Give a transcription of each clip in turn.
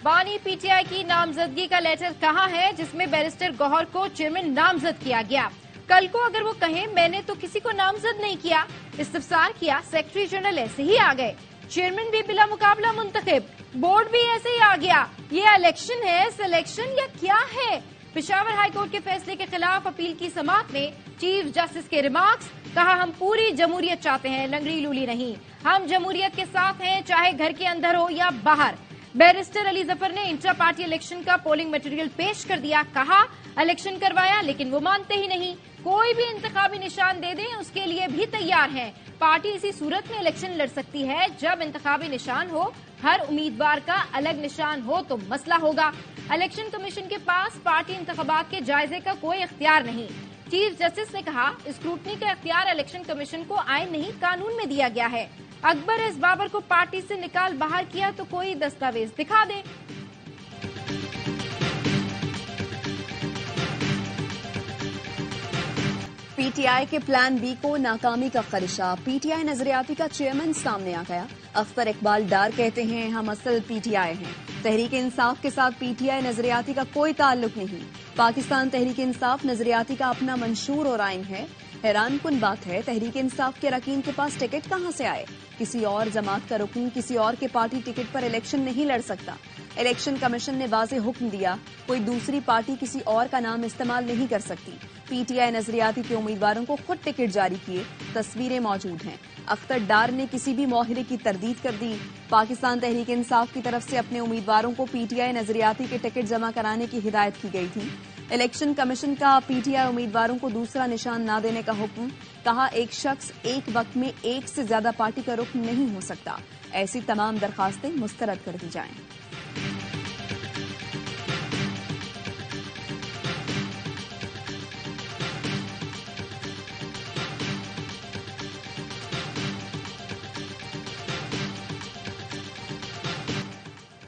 بانی P T I کی نامزدگی کا لیٹر کہاں ہے جس میں بیرسٹر گوہر کو چیئرمین نامزد کیا گیا؟ کل کو اگر وہ کہیں میں نے تو کسی کو نامزد نہیں کیا، استفسار کیا، سیکرٹری جنرل ایسے ہی آ گئے، چیئرمین بھی بلا مقابلہ منتخب، بورڈ بھی ایسے ہی آ گیا، یہ الیکشن ہے، سلیکشن یا کیا ہے؟ پشاور ہائی کورٹ کے فیصلے کے خلاف اپیل کی سماعت میں چیف جسٹس کے ریمارکس، کہا ہم پوری جمہوریت چاہتے ہیں، لنگڑی لولی نہیں، ہم جمہوریت کے ساتھ ہیں چاہے گھر کے اندر ہو یا باہر۔ بیرسٹر علی ظفر نے انٹرا پارٹی الیکشن کا پولنگ میٹیریل پیش کر دیا، کہا الیکشن کروایا لیکن وہ مانتے ہی نہیں، کوئی بھی انتخابی نشان دے دیں اس کے لیے بھی تیار ہیں، پارٹی اسی صورت میں الیکشن لڑ سکتی ہے جب انتخابی نشان ہو، ہر امیدوار کا الگ نشان ہو تو مسئلہ ہوگا۔ الیکشن کمیشن کے پاس پارٹی انتخابات کے جائزے کا کوئی اختیار نہیں۔ چیف جسٹس نے کہا اسکروٹنی کا اختیار الیکشن کمیشن کو آئین نہیں قانون میں دیا گیا ہے، اکبر ایس بابر کو پارٹی سے نکال باہر کیا تو کوئی دستاویز دکھا دے۔ پی ٹی آئی کے پلان بی کو ناکامی کا خدشہ، پی ٹی آئی نظریاتی کا چیئرمین سامنے آ گیا۔ اختر اقبال ڈار کہتے ہیں ہم اصل پی ٹی آئی ہیں، تحریک انصاف کے ساتھ پی ٹی آئی نظریاتی کا کوئی تعلق نہیں، پاکستان تحریک انصاف نظریاتی کا اپنا منشور اور آئین ہے۔ حیران کن بات ہے تحریک انصاف کے رکین کے پاس ٹکٹ کہاں سے آئے؟ کسی اور جماعت کا رکن کسی اور کے پارٹی ٹکٹ پر الیکشن نہیں لڑ سکتا۔ الیکشن کمیشن نے واضح حکم دیا کوئی دوسری پارٹی کسی اور کا نام استعمال نہیں کر سکتی۔ پی ٹی آئی نظریاتی کے امیدواروں کو خود ٹکٹ جاری کیے، تصویریں موجود ہیں۔ اختر ڈار نے کسی بھی معاہدے کی تردید کر دی۔ پاکستان تحریک انصاف کی طرف سے اپنے امیدواروں کو پی ٹی آئی نظریاتی کے ٹکٹ جمع کرانے کی ہدایت کی گئی تھی۔ الیکشن کمیشن کا پی ٹی آئی امیدواروں کو دوسرا نشان نہ دینے کا حکم، کہا ایک شخص ایک وقت میں ایک سے زیادہ پارٹی کا رکن نہیں ہو سکتا، ایسی تمام درخواستیں مسترد کر دی جائیں۔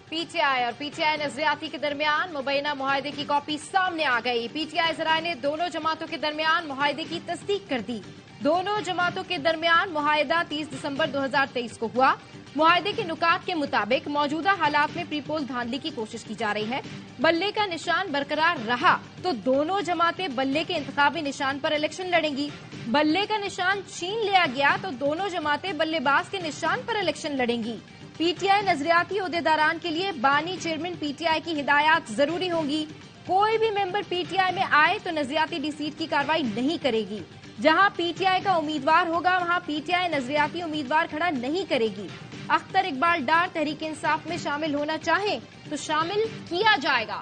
پی ٹی آئی اور پی ٹی آئی نظریاتی کے درمیان مبینہ معاہدے کی کاپی سامنے آ گئی۔ پی ٹی آئی ذرائع نے دونوں جماعتوں کے درمیان معاہدے کی تصدیق کر دی۔ دونوں جماعتوں کے درمیان معاہدہ 30 دسمبر 2023 کو ہوا۔ معاہدے کے نکات کے مطابق موجودہ حالات میں پری پول دھاندلی کی کوشش کی جا رہی ہے، بلے کا نشان برقرار رہا تو دونوں جماعتیں بلے کے انتخابی نشان پر الیکشن لڑیں گی، بلے کا نشان چھین لیا گیا تو دونوں جماعتیں بلے باز کے نشان پر الیکشن لڑیں گی۔ پی ٹی آئی نظریاتی عہدیداران کے لیے بانی چیئرمین پی ٹی آئی کی ہدایات ضروری ہوں گی، کوئی بھی ممبر پی ٹی آئی میں آئے تو نظریاتی ڈی سیٹ کی کارروائی نہیں کرے گی، جہاں پی ٹی آئی کا امیدوار ہوگا وہاں پی ٹی آئی نظریاتی امیدوار کھڑا نہیں کرے گی۔ اختر اقبال ڈار تحریک انصاف میں شامل ہونا چاہیں تو شامل کیا جائے گا۔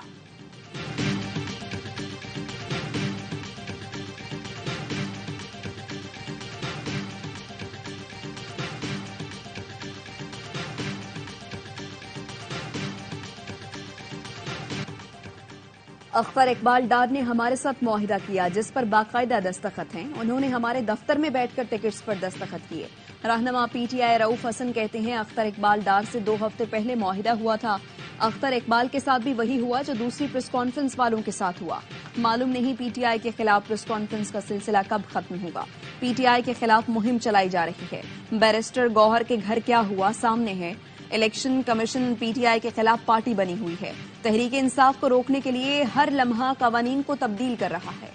اختر اقبال ڈار نے ہمارے ساتھ معاہدہ کیا جس پر باقاعدہ دستخط ہیں، انہوں نے ہمارے دفتر میں بیٹھ کر ٹکٹس پر دستخط کیے۔ رہنما پی ٹی آئی رؤف حسن کہتے ہیں اختر اقبال ڈار سے 2 ہفتے پہلے معاہدہ ہوا تھا، اختر اقبال کے ساتھ بھی وہی ہوا جو دوسری پریس کانفرنس والوں کے ساتھ ہوا۔ معلوم نہیں پی ٹی آئی کے خلاف پریس کانفرنس کا سلسلہ کب ختم ہوگا۔ پی ٹی آئی کے خلاف مہم چلائی جا رہی ہے، بیرسٹر گوہر کے گھر کیا ہوا سامنے ہے۔ Election commission P T I کے خلاف پارٹی بنی ہوئی ہے، تحریک انصاف کو روکنے کے لیے ہر لمحہ قوانین کو تبدیل کر رہا ہے۔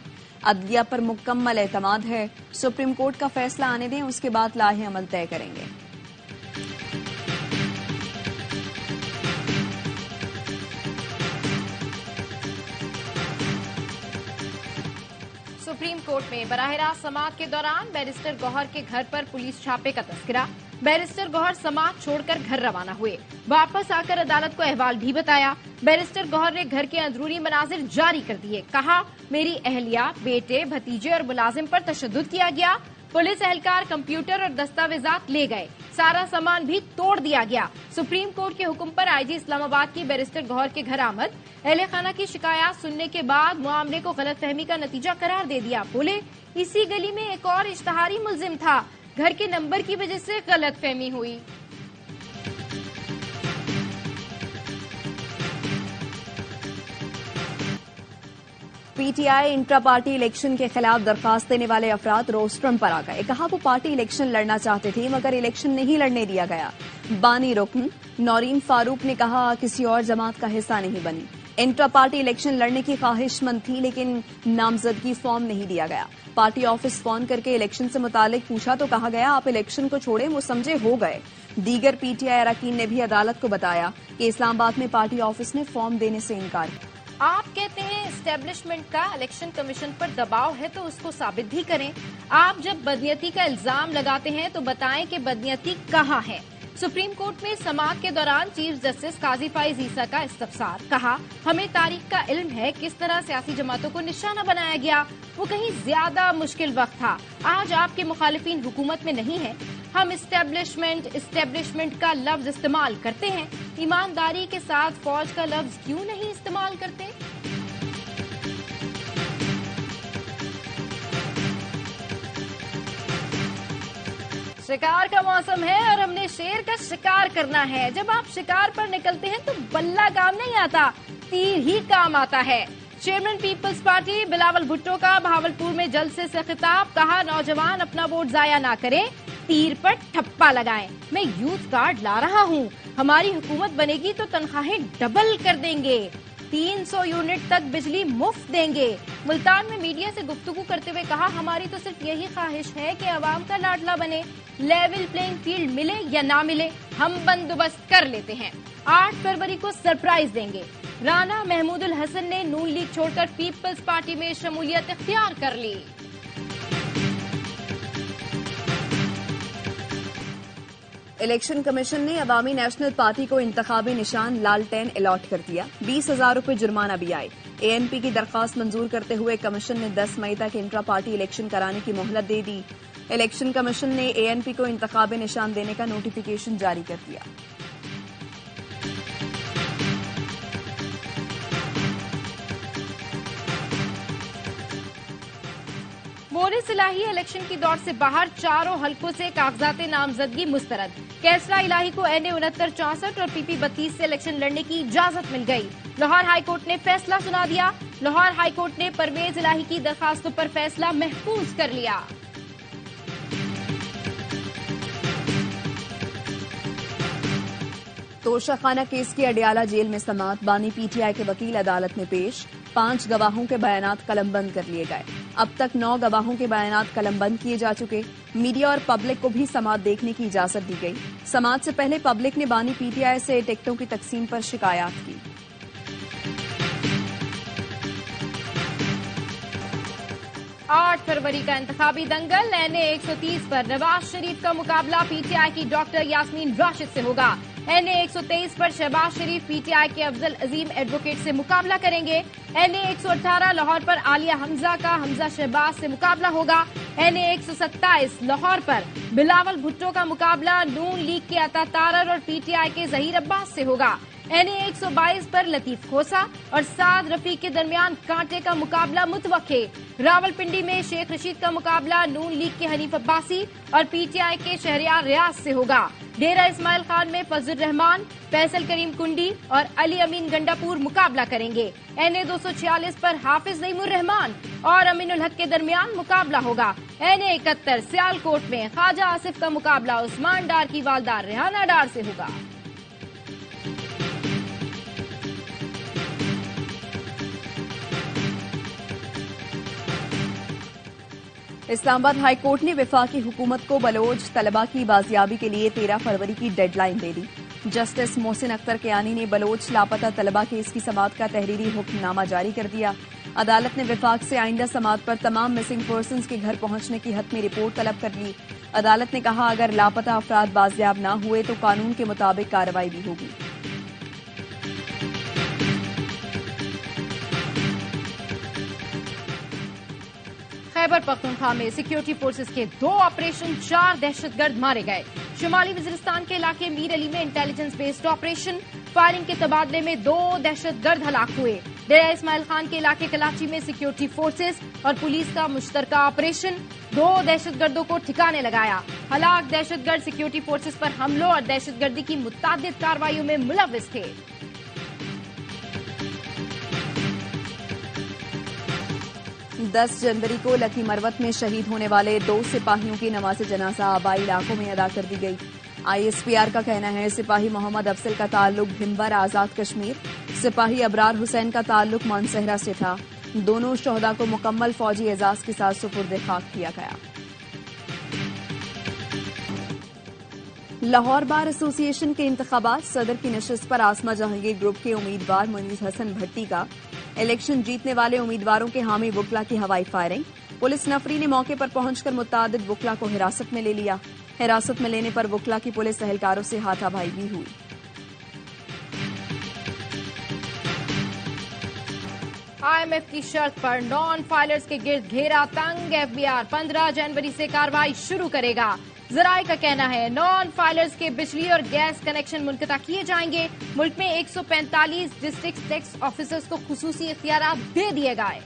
عدلیہ پر مکمل اعتماد ہے، سپریم کورٹ کا فیصلہ آنے دیں، اس کے بعد لاہ عمل طے کریں گے۔ سپریم کورٹ میں براہ راست سماعت کے دوران بیرسٹر گوہر کے گھر پر پولیس چھاپے کا تذکرہ، بیرسٹر گوہر سماعت چھوڑ کر گھر روانہ ہوئے، واپس آ کر عدالت کو احوال بھی بتایا۔ بیرسٹر گوہر نے گھر کے اندرونی مناظر جاری کر دیے، کہا میری اہلیہ، بیٹے، بھتیجے اور ملازم پر تشدد کیا گیا، پولیس اہلکار کمپیوٹر اور دستاویزات لے گئے، سارا سامان بھی توڑ دیا گیا۔ سپریم کورٹ کے حکم پر آئی جی اسلام آباد کی بیرسٹر گوہر کے گھر آمد، اہل خانہ کی شکایات سننے کے بعد معاملے کو غلط فہمی کا نتیجہ قرار دے دیا۔ بولے اسی گلی میں ایک اور اشتہاری ملزم تھا، گھر کے نمبر کی وجہ سے غلط فہمی ہوئی۔ P T I intra party election کے خلاف درخواست دینے والے افراد روسٹرم پر آ گئے، کہا وہ پارٹی الیکشن لڑنا چاہتے تھے مگر الیکشن نہیں لڑنے دیا گیا۔ बानी रुकन नौरीन फारूक ने कहा किसी और जमात का हिस्सा नहीं बनी। इंट्रा पार्टी इलेक्शन लड़ने की ख्वाहिशमंद थी लेकिन नामजदगी फॉर्म नहीं दिया गया। पार्टी ऑफिस फोन करके इलेक्शन से मुतालिक पूछा तो कहा गया आप इलेक्शन को छोड़ें, वो समझे हो गए। दीगर पीटीआई अरकान ने भी अदालत को बताया कि इस्लामाबाद में पार्टी ऑफिस ने फॉर्म देने से इनकार किया। आप कहते हैं एस्टेब्लिशमेंट का इलेक्शन कमीशन पर दबाव है तो उसको साबित भी करें। आप जब बदनीयती का इल्जाम लगाते हैं तो बताएं कि बदनीयती कहाँ है। सुप्रीम कोर्ट में समाअत के दौरान चीफ जस्टिस काजी फाइज ईसा का इस्तफसार, कहा हमें तारीख का इल्म है किस तरह सियासी जमातों को निशाना बनाया गया, वो कहीं ज्यादा मुश्किल वक्त था। आज आपके मुखालिफिन हुकूमत में नहीं है। हम इस्टेब्लिशमेंट का लफ्ज इस्तेमाल करते हैं, ईमानदारी के साथ फौज का लफ्ज क्यों नहीं इस्तेमाल करते? शिकार का मौसम है और हमने शेर का शिकार करना है। जब आप शिकार पर निकलते हैं तो बल्ला काम नहीं आता, तीर ही काम आता है। चेयरमैन पीपल्स पार्टी बिलावल भुट्टो का भावलपुर में जलसे से खिताब, कहा नौजवान अपना वोट जाया ना करें, तीर पर ठप्पा लगाएं। मैं यूथ कार्ड ला रहा हूँ, हमारी हुकूमत बनेगी तो तनख्वाहें डबल कर देंगे, 300 यूनिट तक बिजली मुफ्त देंगे। मुल्तान में मीडिया से गुफ्तगू करते हुए कहा हमारी तो सिर्फ यही ख्वाहिश है कि अवाम का लाडला बने, लेवल प्लेइंग फील्ड मिले या ना मिले हम बंदोबस्त कर लेते हैं। 8 फरवरी को सरप्राइज देंगे। राना महमूदुल हसन ने नून लीग छोड़कर पीपल्स पार्टी में शमूलियत इख्तियार कर ली। इलेक्शन कमीशन ने अवामी नेशनल पार्टी को इंतखाबी निशान लालटेन अलॉट कर दिया। 20,000 रुपए जुर्माना भी आए। एएनपी की दरख्वास्त मंजूर करते हुए कमीशन ने 10 मई तक इंट्रा पार्टी इलेक्शन कराने की मोहलत दे दी। इलेक्शन कमीशन ने एएनपी को इंतखाबी निशान देने का नोटिफिकेशन जारी कर दिया। मोरिस इलाही इलेक्शन की दौड़ से बाहर, चारों हलकों से कागजात नामजदगी मुस्तरद। कैसरा इलाही को एनए 6964 और पीपी 32 से इलेक्शन लड़ने की इजाजत मिल गई। लाहौर हाईकोर्ट ने फैसला सुना दिया। लाहौर हाईकोर्ट ने परवेज इलाही की दरखास्तों पर फैसला महफूज कर लिया। तोशाखाना केस की अडियाला जेल में समाअत, बानी पीटीआई के वकील अदालत में पेश। 5 गवाहों के बयानात कलमबंद कर लिए गए। अब तक 9 गवाहों के बयानात कलमबंद किए जा चुके। मीडिया और पब्लिक को भी समाअत देखने की इजाजत दी गई। समाअत से पहले पब्लिक ने बानी पीटीआई से टिकटों की तकसीम पर शिकायत की। आठ फरवरी का इंतखाबी दंगल, एनए 130 पर नवाज शरीफ का मुकाबला पीटीआई की डॉक्टर यास्मीन राशिद से होगा। एनए 123 पर शहबाज शरीफ पीटीआई के अफजल अजीम एडवोकेट से मुकाबला करेंगे। एनए 118 लाहौर पर आलिया हमजा का हमजा शहबाज से मुकाबला होगा। एनए 127 लाहौर पर बिलावल भुट्टो का मुकाबला नून लीग के अता तारर और पीटीआई के जहीर अब्बास से होगा। एनए 122 पर लतीफ खोसा और साद रफीक के दरमियान कांटे का मुकाबला मुतवक्के। रावलपिंडी में शेख रशीद का मुकाबला नून लीग के हनीफ अब्बासी और पीटीआई के शहरियार रियाज से होगा। डेरा इस्माइल खान में फजल रहमान, फैसल करीम कुंडी और अली अमीन गंडापुर मुकाबला करेंगे। एनए 246 पर हाफिज नईमुर रहमान और अमीनुल हक के दरमियान मुकाबला होगा। एनए 71 सियालकोट में ख्वाजा आसिफ का मुकाबला उस्मान डार की वालदा रेहाना डार से होगा। इस्लामाबाद हाईकोर्ट ने वफाकी हुकूमत को बलोच तलबा की बाजियाबी के लिए 13 फरवरी की डेडलाइन दे दी। जस्टिस मोहसिन अख्तर कियानी ने बलोच लापता तलबा केस की समाअत का तहरीरी हुक्मनामा जारी कर दिया। अदालत ने वफाक से आइंदा समाअत पर तमाम मिसिंग पर्सन्स के घर पहुंचने की हतमी रिपोर्ट तलब कर ली। अदालत ने कहा अगर लापता अफराद बाजियाब न हुए तो कानून के मुताबिक कार्रवाई भी होगी। खैबर पख्तूनख्वा में सिक्योरिटी फोर्सेस के 2 ऑपरेशन, 4 दहशतगर्द मारे गए। शुमाली वजीरिस्तान के इलाके मीर अली में इंटेलिजेंस बेस्ड ऑपरेशन, फायरिंग के तबादले में 2 दहशतगर्द हलाक हुए। डेरा इस्माइल खान के इलाके कराची में सिक्योरिटी फोर्सेस और पुलिस का मुश्तरका ऑपरेशन, 2 दहशतगर्दों को ठिकाने लगाया। हलाक दहशतगर्द सिक्योरिटी फोर्सेस पर हमलों और दहशतगर्दी की मुतअद्दिद कार्रवाइयों में मुलव्विस थे। 10 जनवरी को लकी मरवत में शहीद होने वाले 2 सिपाहियों की नमाज जनाजा आबाई इलाकों में अदा कर दी गई। ISPR का कहना है सिपाही मोहम्मद अफजल का ताल्लुक भिंबर आजाद कश्मीर, सिपाही अबरार हुसैन का ताल्लुक मानसहरा से था। दोनों शोहदा को मुकम्मल फौजी एजाज के साथ सुपुर्द खाक किया गया। लाहौर बार एसोसिएशन के इंतखाबात, सदर की नशिस्त पर आसमा जहांगीर ग्रुप के उम्मीदवार मुनीज हसन भट्टी का इलेक्शन जीतने वाले उम्मीदवारों के हामी वकला की हवाई फायरिंग। पुलिस नफरी ने मौके पर पहुंचकर मुतादिद वकला को हिरासत में ले लिया। हिरासत में लेने पर वकला की पुलिस एहलकारों से हाथापाई भी हुई। IMF की शर्त पर नॉन फाइलर्स के गिर्द घेरा तंग। FBI 15 जनवरी से कार्रवाई शुरू करेगा। जराये का कहना है नॉन फाइलर्स के बिजली और गैस कनेक्शन मुनक़ता किए जाएंगे। मुल्क में 145 डिस्ट्रिक्ट टैक्स ऑफिसर्स को खुसूसी इख्तियारात दे दिए गए।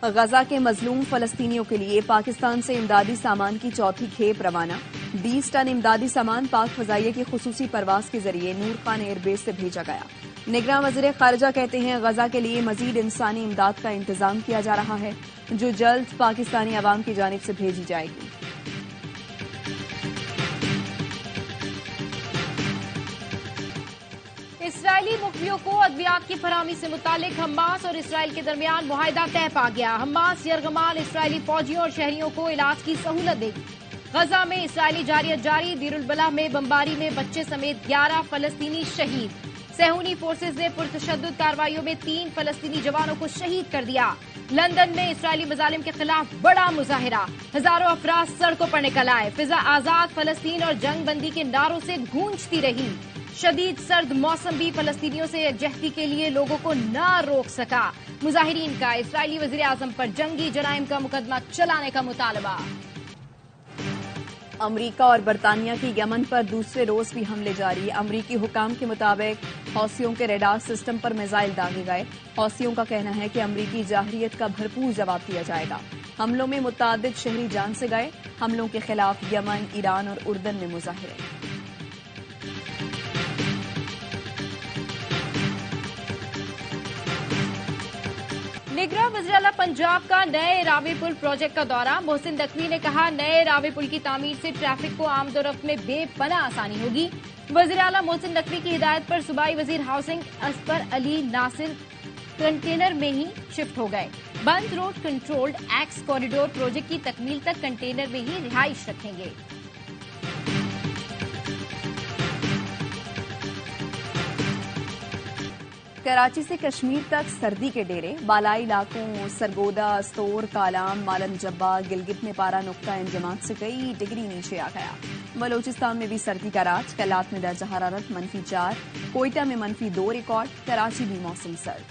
गजा के मजलूम फलस्तीनियों के लिए पाकिस्तान से इमदादी सामान की चौथी खेप रवाना। 20 टन इमदादी सामान पाक फजाइया की खुसूसी परवाज के जरिए नूर खान एयरबेस से भेजा गया। निगरान वज़ीर खारजा कहते हैं गजा के लिए मजीद इंसानी इमदाद का इंतजाम किया जा रहा है, जो जल्द पाकिस्तानी अवाम की जानिब से भेजी जाएगी। इसराइली मुखबियों को अद्वियात की फराहमी से मुतालिक हमास और इसराइल के दरमियान मुआहिदा तय पा गया। हमास यरगमाल इसराइली फौजियों और शहरियों को इलाज की सहूलत देगी। गजा में इसराइली जारियत जारी। दीरुल बलाह में बमबारी में बच्चे समेत 11 फलस्तीनी शहीद। सहूनी फोर्सेज ने पुरतशद्दुद कार्रवाइयों में 3 फलस्तीनी जवानों को शहीद कर दिया। लंदन में इसराइली मजालिम के खिलाफ बड़ा मुजाहिरा। हजारों अफराद सड़कों पर निकल आए। फिजा आजाद फलस्तीन और जंग बंदी के नारों से गूंजती रही। शदीद सर्द मौसम भी फलस्तीनियों से यकजहती के लिए लोगों को न रोक सका। मुजाहिरीन का इसराइली वजीर आजम पर जंगी जराइम का मुकदमा चलाने का मुतालबा। अमरीका और बरतानिया की यमन पर दूसरे रोज भी हमले जारी। अमरीकी हुकाम के मुताबिक हौसियों के रेडार सिस्टम पर मिसाइल दागे गए। हौसियों का कहना है कि अमरीकी जाहिरियत का भरपूर जवाब दिया जाएगा। हमलों में मुतादिद शहरी जान से गए। हमलों के खिलाफ यमन, ईरान और उर्दन में मुजाहिरे। निगरान वज़ीर-ए-आला पंजाब का नए रावी पुल प्रोजेक्ट का दौरा। मोहसिन नकवी ने कहा नए रावी पुल की तामीर से ट्रैफिक को आमदोरफ्त में बेपनाह आसानी होगी। वज़ीर-ए-आला मोहसिन नकवी की हिदायत पर सूबाई वजीर हाउसिंग असफर अली नासिर कंटेनर में ही शिफ्ट हो गए। बंद road controlled x corridor project की तकमील तक कंटेनर में ही रिहाइश रखेंगे। कराची से कश्मीर तक सर्दी के डेरे। बालाई इलाकों सरगोदा, अस्तोर, कालाम, मालम जब्बा, गिलगित में पारा नुक्ता इंजमात से कई डिग्री नीचे आ गया। बलोचिस्तान में भी सर्दी का राज। कलात में दर्जा हरारत -4, कोयटा में -2 रिकॉर्ड। कराची भी मौसम सर्द।